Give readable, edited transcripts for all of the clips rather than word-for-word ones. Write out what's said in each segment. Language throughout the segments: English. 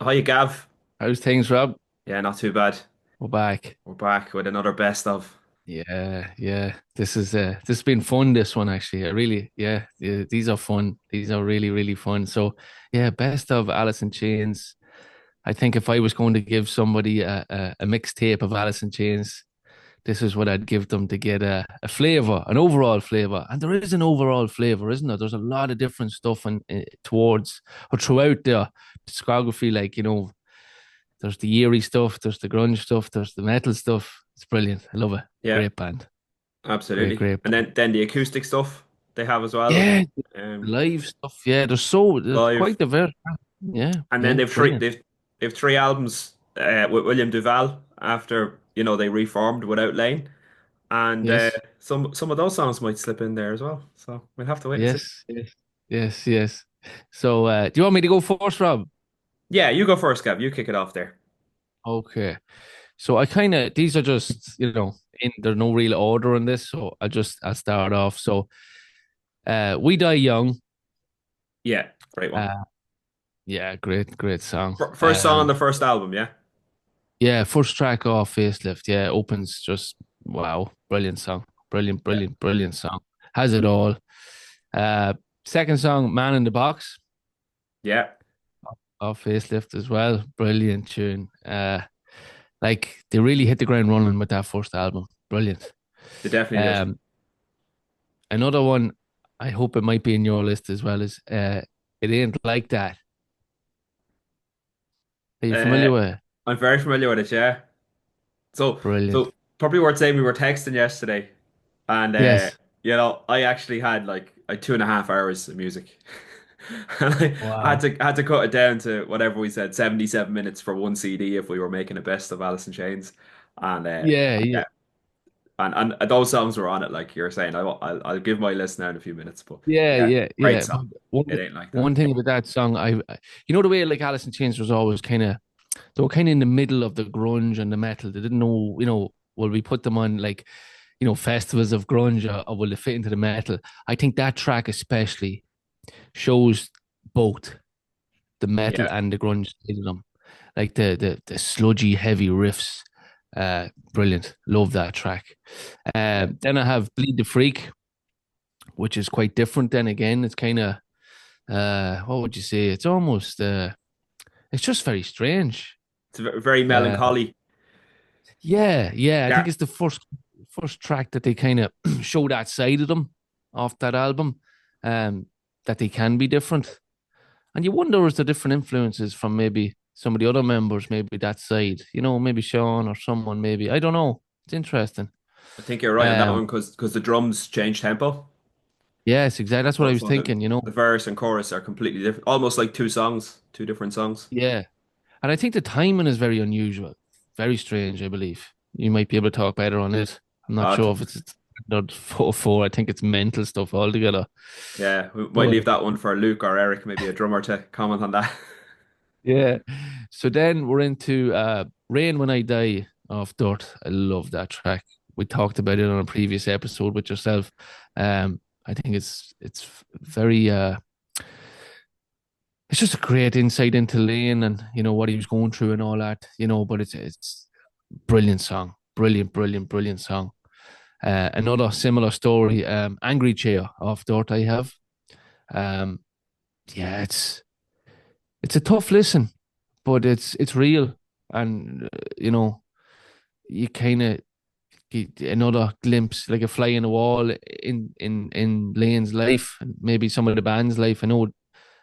Hi, Gav. How's things, Rob? Yeah, not too bad. We're back. We're back with another best of. Yeah. This has been fun, this one actually. Yeah, these are fun. These are really fun. So yeah, best of Alice in Chains. I think if I was going to give somebody a mixtape of Alice in Chains, this is what I'd give them to get a flavor, an overall flavor. And there is an overall flavor, isn't there? There's a lot of different stuff towards or throughout the discography, like, there's the eerie stuff, there's the grunge stuff, there's the metal stuff. It's brilliant. I love it. Yeah, Great band. absolutely. Great And band. then the acoustic stuff they have as well. Yeah, the Um, live stuff. Yeah, there's live. quite diverse. And then Yeah, brilliant. they've three albums with William Duval after they reformed without Lane. And Yes, some of those songs might slip in there as well. So we'll have to wait and see. yes. So, do you want me to go first, Rob? Yeah, you go first, Gav. You kick it off there. Okay. So I kind of these are just there's no real order in this, so I'll start off. So, "We Die Young." Yeah, great one. Uh, yeah, great song. First song on the first album, yeah? Yeah, first track off Facelift. Yeah, opens just wow, brilliant song, Yeah. brilliant song. Has it all. Uh, Second song, Man in the Box Yeah, off Facelift as well. Brilliant tune. Like they really hit the ground running with that first album. Brilliant. they definitely did. Um, Another one. I hope it might be in your list as well. Is It Ain't Like That. Are you Uh, familiar with it? I'm very familiar with it, yeah. So, Brilliant. so probably worth saying we were texting yesterday, and Yes. I actually had like 2.5 hours of music, and Wow. I had to cut it down to whatever we said, 77 minutes for one CD if we were making a best of Alice in Chains, and Yeah. yeah, and those songs were on it, like you're saying. I'll give my list now in a few minutes, but yeah, great But song. It ain't like that. one thing about that song, you know, the way like Alice in Chains was always they were kind of in the middle of the grunge and the metal. They didn't know, will we put them on like, festivals of grunge, or will they fit into the metal? I think that track especially shows both the metal Yeah, and the grunge in them, like the sludgy, heavy riffs. Brilliant. Love that track. yeah, Then I have Bleed the Freak, which is quite different. Then again, it's kind of what would you say? It's almost it's just very strange. it's very Uh, melancholy. yeah. I Yeah, think it's the first track that they kind of show that side of them off that album, um, that they can be different. And you wonder, is there different influences from maybe some of the other members, maybe that side, maybe Sean or someone, maybe I don't know. It's interesting. I think you're right on that Um, one because the drums change tempo. yes, exactly. That's what I So, was so thinking. the verse and chorus are completely different, almost like two songs, two different songs. Yeah, and I think the timing is very unusual, very strange. I believe you might be able to talk better on it. I'm not Uh, sure t- if it's not 4/4. I think it's mental stuff altogether. yeah, we might But leave that one for Luke or Eric, maybe a drummer, to comment on that. yeah, so then we're into "Rain When I Die" of Dirt. I love that track. We talked about it on a previous episode with yourself. I think it's very it's just a great insight into Lane and what he was going through and all that. But it's brilliant song, brilliant song. Another similar story, "Angry Chair" off Dirt. I have. Um, yeah, it's a tough listen, but it's real, and you kind of get another glimpse, like a fly in the wall in Lane's life, and maybe some of the band's life. I know it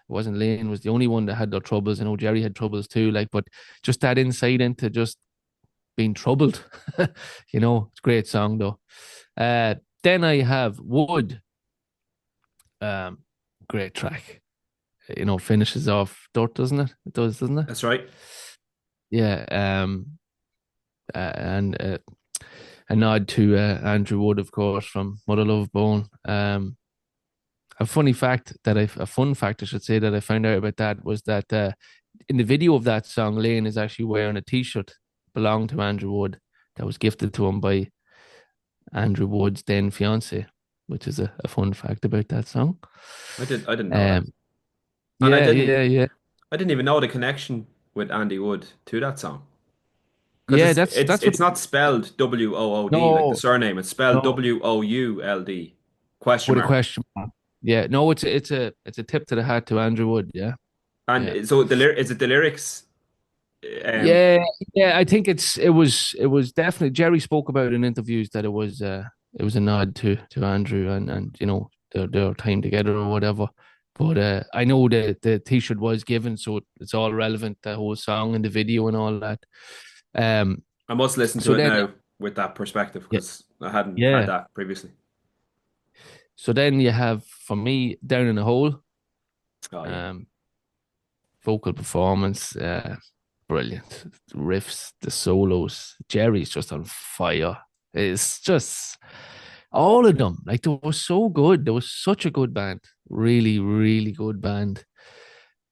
wasn't Lane was the only one that had their troubles. I know Jerry had troubles too, like, but just that insight into just being troubled, it's a great song though. Then I have Wood, um, great track. Finishes off Dirt, doesn't it? It does, doesn't it? That's right. Yeah. And a nod to Andrew Wood, of course, from Mother Love Bone. A fun fact I should say that I found out about that was that in the video of that song, Lane is actually wearing a T-shirt belonged to Andrew Wood that was gifted to him by Andrew Wood's then fiance, which is a fun fact about that song. I didn't know that, Um, and yeah. I didn't even know the connection. with Andy Wood to that song? Because Yeah, it's that's it's that's what. it's not spelled Wood like the No, surname. It's spelled no, Would question with a mark. question mark. Yeah, no, it's a tip to the hat to Andrew Wood. Yeah, yeah. And so is it the lyrics? Um, Yeah, yeah, I think it was definitely Jerry spoke about in interviews that it was a nod to Andrew and their time together or whatever. But I know the t-shirt was given, so it's all relevant, the whole song and the video and all that. Um, I must listen to so it then now with that perspective yeah, because I hadn't had yeah. that previously. So then you have for me Down in the Hole, Oh yeah, um, vocal performance, brilliant. The riffs, the solos. Jerry's just on fire. It's just all of them. Like they were so good. They was such a good band. Really, really good band.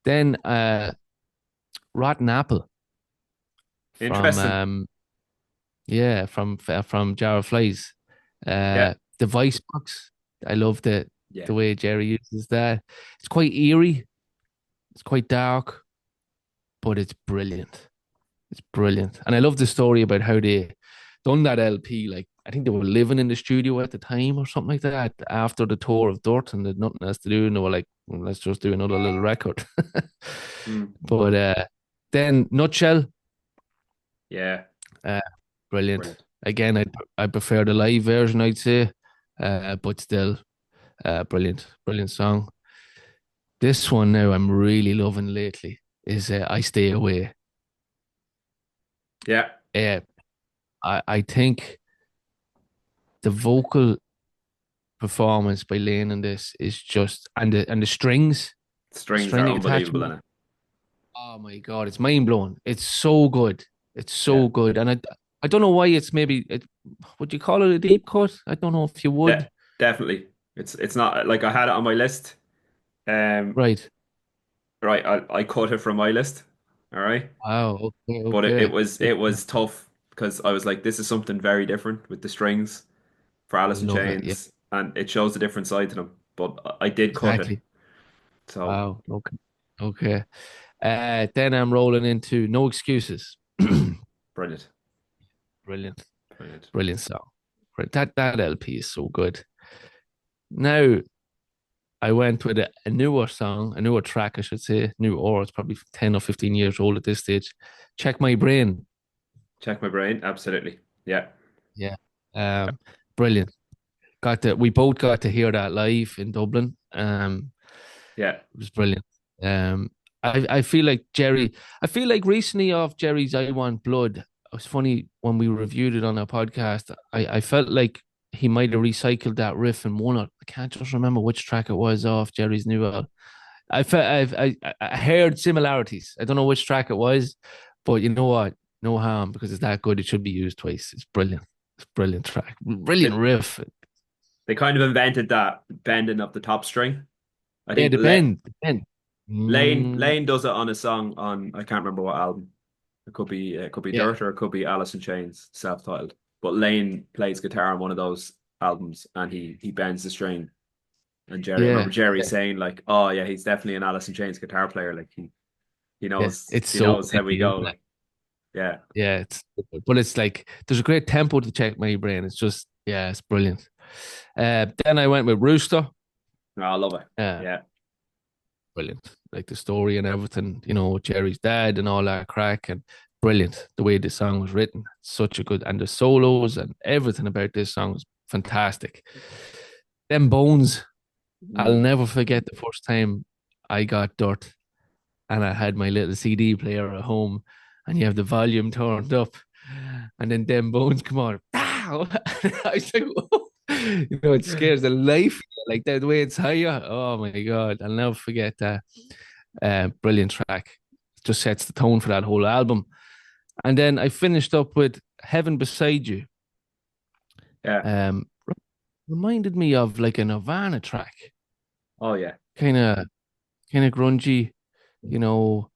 Then Rotten Apple from interesting. yeah, from Jar of Flies. Yeah, The Vice Box. I love yeah. the way Jerry uses that. It's quite eerie. It's quite dark, but it's brilliant. It's brilliant. And I love the story about how they done that LP. Like, I think they were living in the studio at the time or something like that after the tour of Dirt and they had nothing else to do. And they were like, well, let's just do another little record. Mm, But then Nutshell, yeah, uh, brilliant. brilliant. Again, I prefer the live version, I'd say. But still, brilliant, brilliant song. This one now I'm really loving lately is I Stay Away. Yeah, Uh, I think the vocal performance by Lane in this is just and the strings, the strings are string unbelievable in attachment. it. Oh my God, it's mind blowing. It's so good. It's Yeah, so good. And I don't know why it's maybe would you call it a deep cut? I don't know if you De would. definitely. It's not like I had it on my list. Um, Right. right, I cut it from my list. All right. Wow. Okay. But it Okay. was Yeah, it was tough because I was like, this is something very different with the strings for I Alice in love it. Yeah. Chains, and it shows a different side to them. But I did cut it, Exactly. so Wow. Okay. Okay. Then I'm rolling into No Excuses. brilliant, Brilliant. brilliant. Brilliant song. That LP is so good. Now I went with a newer song, a newer track, I should say. New or it's probably 10 or 15 years old at this stage. Check My Brain. Check my brain, absolutely. Yeah, Yeah. Brilliant. We both got to hear that live in Dublin. yeah. It was brilliant. Um I feel like recently off Jerry's I Want Blood. It was funny when we reviewed it on our podcast. I felt like he might have recycled that riff in one. I can't just remember which track it was off Jerry's new album. I felt I heard similarities. I don't know which track it was, but you know what? No harm because it's that good. It should be used twice. It's brilliant. It's a brilliant track. Brilliant They, riff. they kind of invented that bending of the top string. I Yeah, think the bend, the bend. Mm, Lane does it on a song on I can't remember what album. It could be yeah, Dirt or it could be Alice in Chains, self-titled. But Lane plays guitar on one of those albums and he bends the string. And Jerry, I remember yeah, Jerry yeah, saying like, "Oh yeah, he's definitely an Alice in Chains guitar player. Like he yeah. knows It's he so knows how we bendy, go. isn't it? Like yeah, Yeah, but it's like there's a great tempo to Check My Brain. It's just yeah, it's brilliant. Then I went with Rooster. no, I love it. Uh, Yeah, brilliant. Like the story and everything, Jerry's dad and all that crack and brilliant. The way the song was written, such a good and the solos and everything about this song was fantastic. Then Bones, I'll mm. never forget the first time I got Dirt and I had my little CD player at home and you have the volume turned up and then them bones come on. Pow! I was like, whoa. It scares the life like that the way it's higher. Oh my God. I'll never forget that. Brilliant track. Just sets the tone for that whole album. And then I finished up with Heaven Beside You. Yeah. Um, reminded me of like a Nirvana track. Oh yeah. Kind of grungy, you know,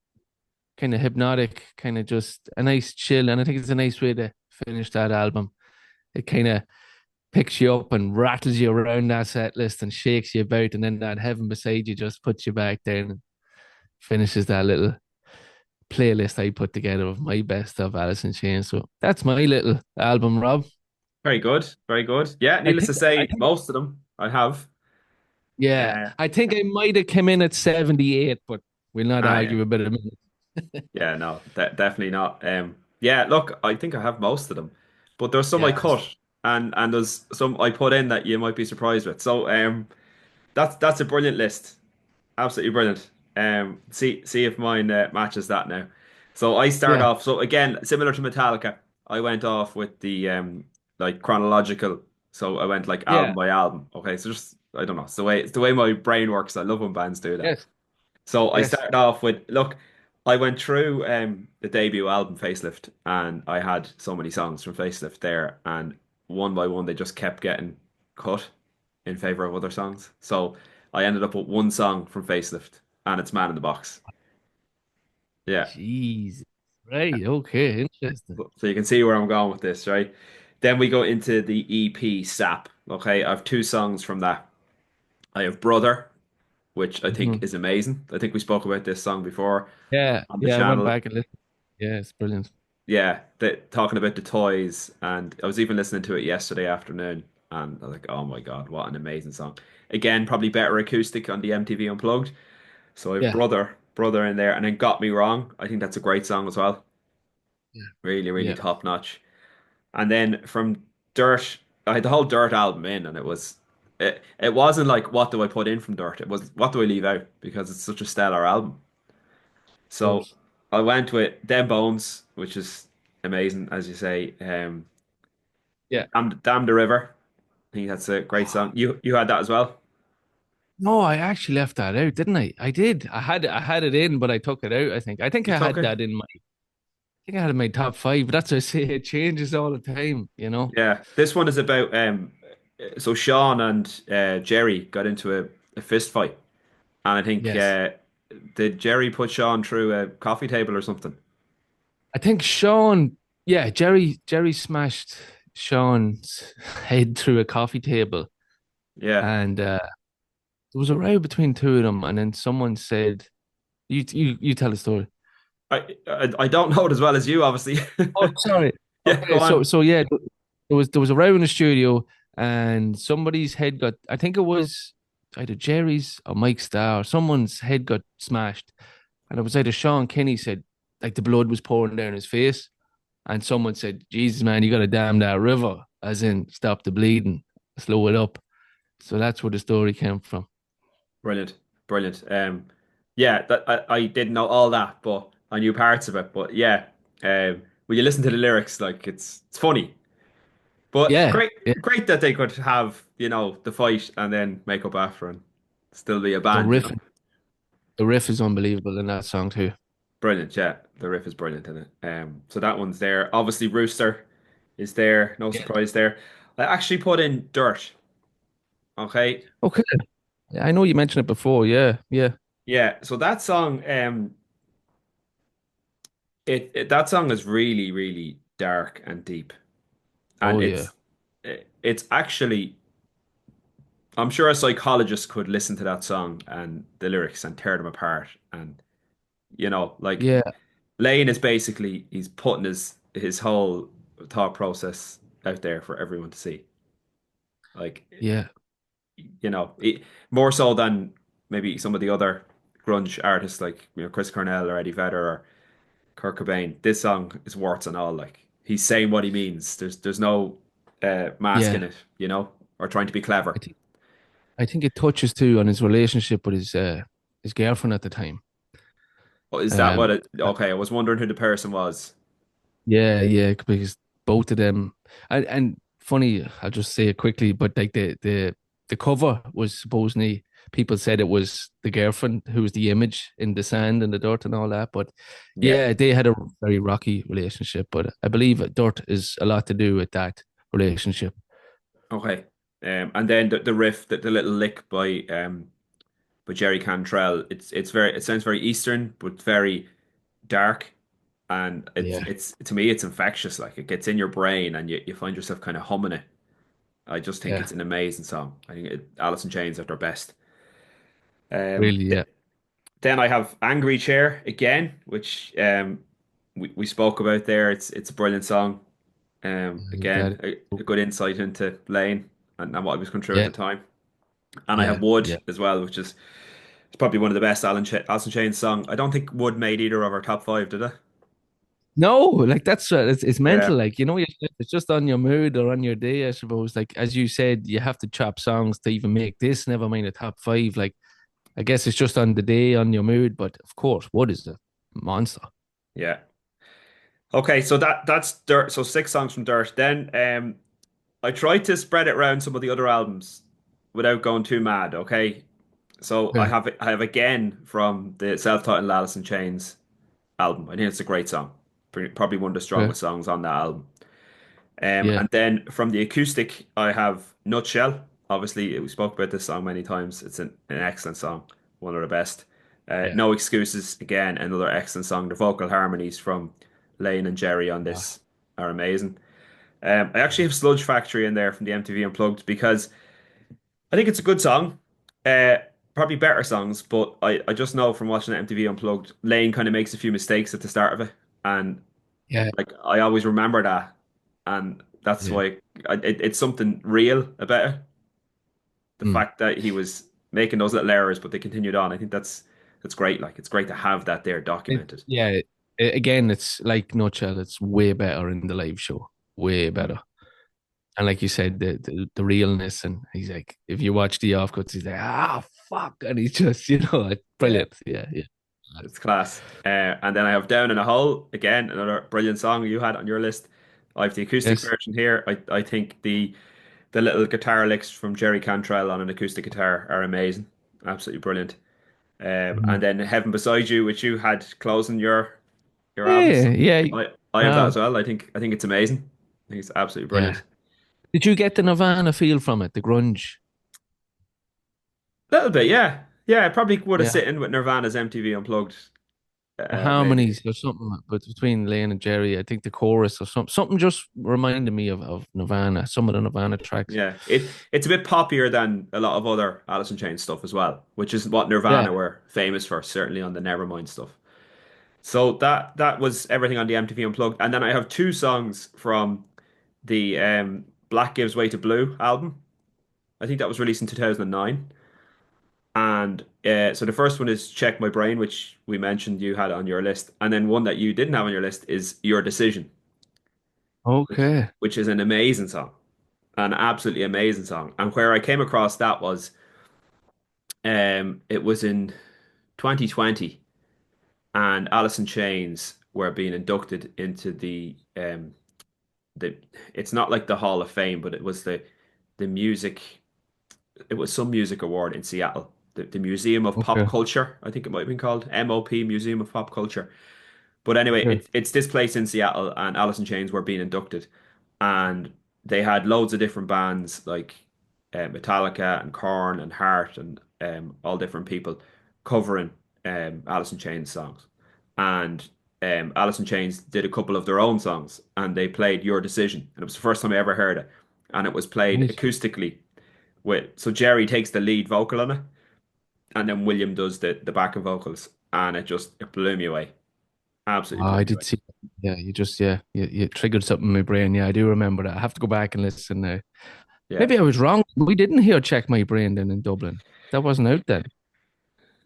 kind of hypnotic, kind of just a nice chill. And I think it's a nice way to finish that album. It kind of picks you up and rattles you around that set list and shakes you about. And then that Heaven Beside You just puts you back down and finishes that little playlist I put together of my best of Alice in Chains. So that's my little album, Rob. Very good, very good. Yeah, I needless think to I say, think most of them I have. yeah, Uh, I think I might have come in at 78, but we'll not yeah, argue about it a minute. yeah, no, definitely not. Yeah, look, I think I have most of them, but there's some I Yes. cut, and there's some I put in that you might be surprised with. So, that's a brilliant list. Absolutely brilliant. See if mine matches that now. So I start Yeah. off. So again, similar to Metallica, I went off with the like chronological. So I went like album Yeah. by album. Okay, so just I don't know. It's the way my brain works. I love when bands do that. Yes. So I Yes. started off with look. I went through the debut album Facelift, and I had so many songs from Facelift there, and one by one they just kept getting cut in favor of other songs. So I ended up with one song from Facelift, and it's Man in the Box. Yeah. Jeez. Right. Okay. Interesting. So you can see where I'm going with this, right? Then we go into the EP Sap. Okay, I have two songs from that. I have Brother, which I think Hmm. is amazing. I think we spoke about this song before Yeah. on the Yeah. I went channel. back and listened. Yeah. It's brilliant. Yeah, talking about the toys, and I was even listening to it yesterday afternoon, and I was like, "Oh my God, what an amazing song!" Again, probably better acoustic on the MTV Unplugged. So I have Yeah. brother in there, and then Got Me Wrong. I think that's a great song as well. Yeah. Really, really Yeah. top notch. And then from Dirt, I had the whole Dirt album in, and it wasn't like what do I put in from Dirt. It was what do I leave out because it's such a stellar album. Of So course. I went with Dead Bones, which is amazing, as you say. Yeah. Damn the River. I think that's a great song. You had that as well. No, I actually left that out, didn't I? I did. I had it in, but I took it out, I think. I think You I took had it. that in my I think I had it in my top five, but that's what I say. It changes all the time, you know? Yeah, this one is about so Sean and Jerry got into a fist fight, and I think Yes. did Jerry put Sean through a coffee table or something? I think Sean, yeah, Jerry smashed Sean's head through a coffee table, Yeah, and there was a row between two of them, and then someone said, "You tell the story." I don't know it as well as you, obviously. Oh, sorry. Yeah, Okay, go so on. so yeah, there was a row in the studio, and somebody's head got. I think it was either Jerry's or Mike Starr. Or someone's head got smashed, and it was either Sean Kinney said like the blood was pouring down his face, and someone said, "Jesus, man, you got to dam that river," as in stop the bleeding, slow it up. So that's where the story came from. Brilliant, brilliant. Yeah, that I didn't know all that, but I knew parts of it. But yeah, when you listen to the lyrics, like it's funny, but Yeah, great, yeah. great that they could have the fight and then make up after and still be a The band. riff, the riff is unbelievable in that song too. Brilliant, yeah. The riff is brilliant in it. So that one's there. Obviously, Rooster is there. No Yeah. surprise there. I actually put in Dirt. Okay, Okay. Yeah, I know you mentioned it before. Yeah, yeah. yeah. So that song, that song is really, really dark and deep, and Oh yeah. it's actually. I'm sure a psychologist could listen to that song and the lyrics and tear them apart. And like Yeah, Lane is basically he's putting his whole thought process out there for everyone to see. Like yeah, more so than maybe some of the other grunge artists like Chris Cornell or Eddie Vedder or Kurt Cobain. This song is warts and all. Like he's saying what he means. There's no masking yeah. it, or trying to be I clever. think I think it touches too on his relationship with his girlfriend at the time. Oh, is that what Um, it? Okay, I was wondering who the person was. yeah, yeah, because both of them, and funny, I'll just say it quickly, but like the cover was supposedly people said it was the girlfriend who was the image in the sand and the dirt and all that, but Yeah. yeah, they had a very rocky relationship, but I believe dirt is a lot to do with that relationship. Okay. And then the riff, the little lick by Jerry Cantrell. It sounds very Eastern, but very dark. And Yeah, it's to me it's infectious. Like it gets in your brain, and you find yourself kind of humming it. I just think yeah, it's an amazing song. I think Alice in Chains at their best. Um, really, th yeah. Then I have Angry Chair again, which we spoke about there. It's a brilliant song. That Again, a good insight into Lane and what I was going through at yeah, the time. And I yeah, have Wood yeah. as well, which is it's probably one of the best Alice in Chains song. I don't think Wood made either of our top five, did it? No, like that's it's Yeah, mental. Like it's just on your mood or on your day, I suppose. Like as you said, you have to chop songs to even make this. Never mind a top five. Like I guess it's just on the day, on your mood. But of course, what is a monster? yeah. Okay, so that's Dirt. So six songs from Dirt. Then I tried to spread it around some of the other albums without going too mad. Okay, so Okay. I have again from the self-titled Alice in Chains album. I think it's a great song. Probably one of the Okay. strongest songs on that album. Yeah. And then from the acoustic, I have Nutshell. Obviously, we spoke about this song many times. It's an excellent song, one of the best. Yeah. No Excuses, again, another excellent song. The vocal harmonies from Lane and Jerry on Ah, this are amazing. I actually have Sludge Factory in there from the MTV Unplugged because I think it's a good song. Uh, Probably better songs, but I just know from watching the MTV Unplugged, Lane kind of makes a few mistakes at the start of it, and yeah. like I always remember that, and that's Yeah. why it's something real about it. The Mm. fact that he was making those little errors, but they continued on. I think that's great. Like it's great to have that there documented. Yeah. Again, it's like Nutshell. It's way better in the live show. Way Mm. better. And like you said, the realness, and he's like, if you watch the offcuts, he's like, fuck, and he's just, it's Yeah, brilliant. Yeah, yeah. it's class. And then I have Down in a Hole again, another brilliant song you had on your list. I have the acoustic Yes. version here. I think the little guitar licks from Jerry Cantrell on an acoustic guitar are amazing, absolutely brilliant. And Mhm. then Heaven Beside You, which you had closing your albums. Yeah, yeah. I have that Wow. as well. I think it's amazing. I think it's absolutely Yeah. brilliant. Did you get the Nirvana feel from it? The grunge? A little bit, yeah. Yeah, I probably would have Yeah. sit in with Nirvana's MTV Unplugged, The maybe. harmonies or something but between Lane and Jerry. I think the chorus or something just reminded me of Nirvana, some of the Nirvana tracks. Yeah, it's a bit poppier than a lot of other Alice in Chains stuff as well, which is what Yeah. Nirvana were famous for, certainly on the Nevermind stuff. So that was everything on the MTV Unplugged, and then I have two songs from the Black Gives Way to Blue album. I think that was released in 2009. And so the first one is Check My Brain, which we mentioned you had on your list. And then one that you didn't have on your list is Your Decision, Okay. which is an amazing song, an absolutely amazing song. And where I came across that was it was in 2020 and Alice in Chains were being inducted into the it's not like the Hall of Fame, but it was the music it was some music award in Seattle. The Museum of Pop Okay. Culture, I think it might have been called MOP, Museum of Pop Culture. But anyway, Okay. it's this place in Seattle, and Alice in Chains were being inducted, and they had loads of different bands like Metallica and Korn and Heart and all different people covering Alice in Chains songs, and Alice in Chains did a couple of their own songs, and they played Your Decision, and it was the first time I ever heard it, and it was played Right. acoustically with so Jerry takes the lead vocal on it, and then William does the backing vocals, and it blew me away. Oh, Absolutely blew I me did away. see. Yeah, you triggered something in my brain. Yeah, I do remember that. I have to go back and listen now. Yeah. Maybe I was wrong. We didn't hear Check My Brain then in Dublin. That wasn't out then.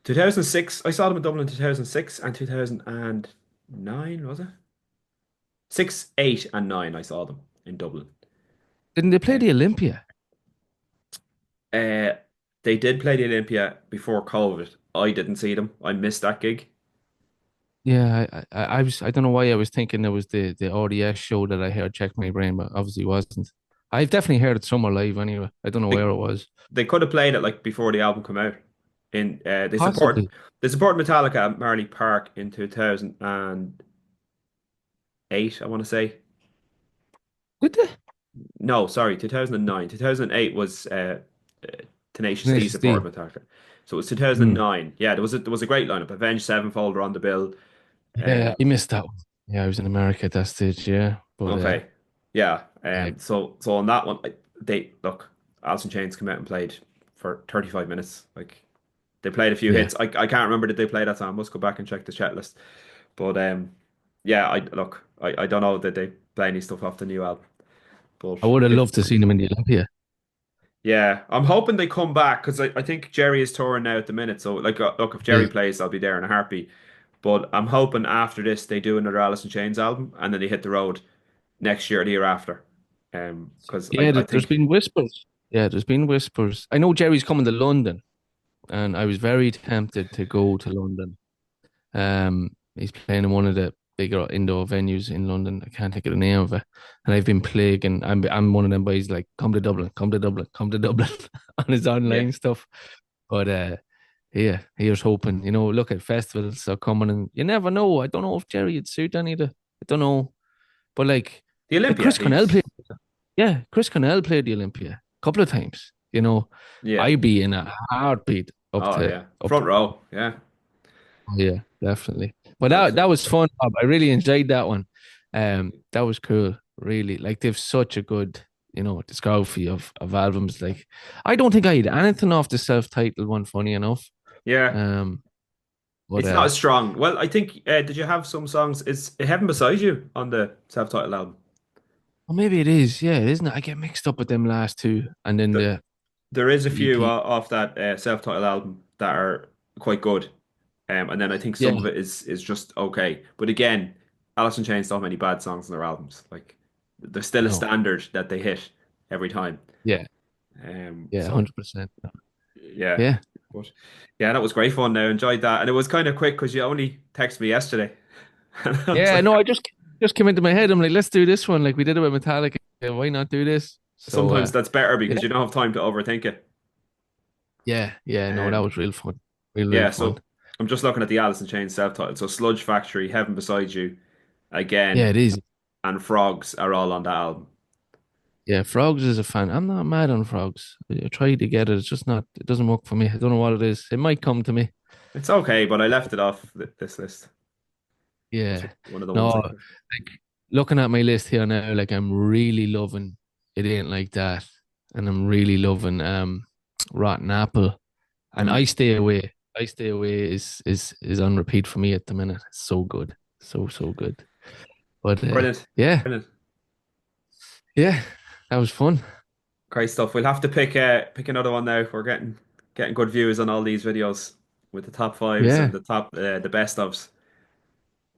2006, I saw them in Dublin in 2006 and 2009, was it? 6, 8, and 9, I saw them in Dublin. Didn't they play Um, the Olympia? uh, they did play the Olympia before COVID. I didn't see them. I missed that gig. Yeah, I don't know why I was thinking it was the RDS show that I heard Check My Brain, but obviously wasn't. I've definitely heard it somewhere live anyway. I don't know where They it was. they could have played it like before the album came out. In Possibly. they supported Metallica at Marley Park in 2008, I want to say. Did they? No, sorry, 2009. 2008 was Tenacious D Tenacious D. supported Metallica. So it was Hmm. 2009. Yeah, there was a great lineup. Avenged Sevenfold were on the bill. Yeah, Um, I missed that one. Yeah, I was in America at that stage. Yeah, but okay, yeah. yeah, So on that one, they look. Alice in Chains came out and played for 35 minutes. Like They played a few Yeah. hits. I can't remember did they play that song. I must go back and check the chat list. But yeah, I don't know that they play any stuff off the new album. But I would have if loved to see them in the Olympia. yeah, I'm hoping they come back because I think Jerry is touring now at the minute. So like, look, if Jerry Yeah. plays, I'll be there in a heartbeat. But I'm hoping after this they do another Alice in Chains album and then they hit the road next year or the year after. Because Yeah, I there's think been whispers. Yeah, there's been whispers. I know Jerry's coming to London, and I was very tempted to go to London. He's playing in one of the bigger indoor venues in London. I can't think of the name of it. And I've been plaguing. I'm one of them boys like, come to Dublin, come to Dublin, come to Dublin on his yeah, online stuff. But yeah, here's hoping. Look at festivals are coming, and you never know. I don't know if Jerry would suit any of the. I don't know, but the like Olympia. Chris Cornell He's played. Yeah, Chris Cornell played the Olympia a couple of times. yeah. I'd be in a heartbeat up Oh to yeah, up to. front row. Yeah, Oh, yeah, definitely. But that absolutely. was fun, Bob. I really enjoyed that one. That was cool. Really, like they've such a good, discography of albums. Like, I don't think I had anything off the self-titled one. Funny enough. Yeah, Um, but it's not as strong. Well, I think did you have some songs? Is Heaven Beside You on the self-titled album? well, maybe it is. Yeah, isn't it? I get mixed up with them last two, and then There, the there is a few EP. off that self-titled album that are quite good. And then I think Yeah, some of it is just okay. But again, Alice in Chains don't have any bad songs on their albums. Like there's still a no, standard that they hit every time. yeah, yeah, So 100%. yeah, Yeah. but yeah, that was great fun. Now enjoyed that, and it was kind of quick because you only texted me yesterday, and I was Yeah, like, no, I just came into my head. I'm like, let's do this one. Like we did it with Metallica. Why not do this? So sometimes that's better yeah, because you don't have time to overthink it. yeah, no, that Um, was real fun. Real yeah, fun. so I'm just looking at the Alice in Chains self-titled. So Sludge Factory, Heaven Beside You, Yeah, again, it is. and Frogs are all on that album. Yeah, Frogs is a fan. I'm not mad on Frogs. I tried to get it. It's just not, it doesn't work for me. I don't know what it is. It might come to me. It's okay, but I left it off this list. Was Yeah. one of the No, ones I like could. looking at my list here now, like I'm really loving It Ain't Like That. And I'm really loving Rotten Apple. And I Mm, Stay Away. I Stay Away is on repeat for me at the minute. It's so good. So good. But brilliant, yeah, brilliant, yeah, that was fun. great stuff. We'll have to pick another one now. We're getting good views on all these videos with the top fives Yeah. and the best ofs.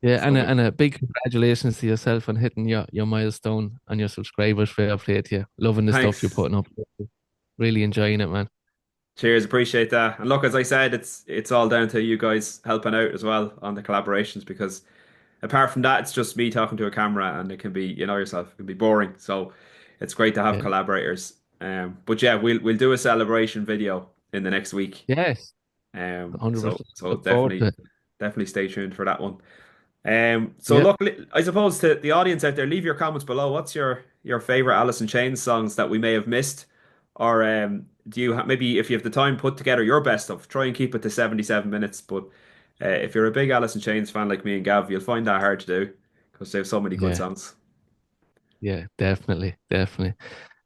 Yeah, So and a big congratulations to yourself on hitting your milestone and your subscribers. Fair play to you. Loving the stuff you're thanks. putting up. Really enjoying it, man. Cheers, appreciate that. And look, as I said, it's all down to you guys helping out as well on the collaborations because apart from that, it's just me talking to a camera and it can be, you know yourself, it can be boring. So it's great to have Yeah. collaborators. But yeah, we'll do a celebration video in the next week. Yes, So 100%. so Look forward to definitely it. definitely stay tuned for that one. So Yeah. look, I suppose to the audience out there, leave your comments below. What's your favorite Alice in Chains songs that we may have missed, or do you maybe if you have the time, put together your best of. Try and keep it to 77 minutes. But if you're a big Alice in Chains fan like me and Gav, you'll find that hard to do because they have so many good Yeah. songs. Yeah, definitely. Definitely.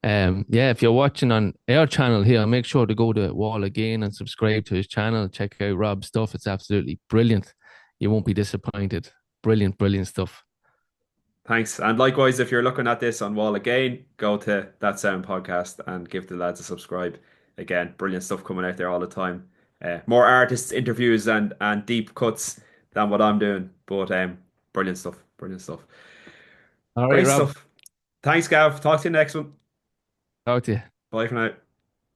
Yeah, if you're watching on our channel here, make sure to go to Wall again and subscribe to his channel. Check out Rob's stuff. It's absolutely brilliant. You won't be disappointed. Brilliant, brilliant stuff. Thanks. And likewise, if you're looking at this on Wall again, go to That Sound Podcast and give the lads a subscribe. Again, brilliant stuff coming out there all the time. More artists, interviews, and deep cuts than what I'm doing. But brilliant stuff. Brilliant stuff. All right, Great Rob. stuff. Thanks, Gav. Talk to you next one. Talk to you. Bye for now.